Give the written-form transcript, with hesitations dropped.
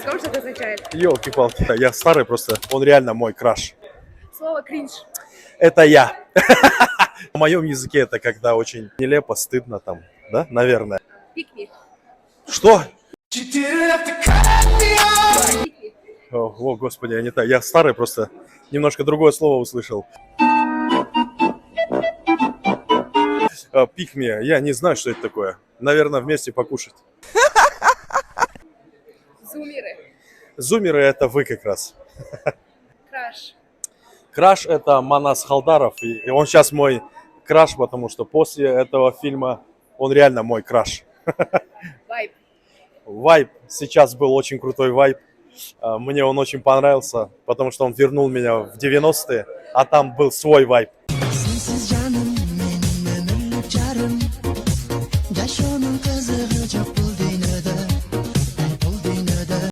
английском что это означает? Ёлки-палки, я старый просто, он реально мой краш. Слово кринж. Это я. В моем языке это когда очень нелепо, стыдно там, да, наверное. Пикни. Что? Пикни. О, господи, я не так. Я старый просто, немножко другое слово услышал. Пикми, я не знаю, что это такое. Наверное, вместе покушать. Зумеры. Зумеры это вы как раз. Краш. Краш это Манас Халдаров, и он сейчас мой краш, потому что после этого фильма он реально мой краш. Вайб. Вайб, сейчас был очень крутой вайб. Мне он очень понравился, потому что он вернул меня в 90-е, а там был свой вайб.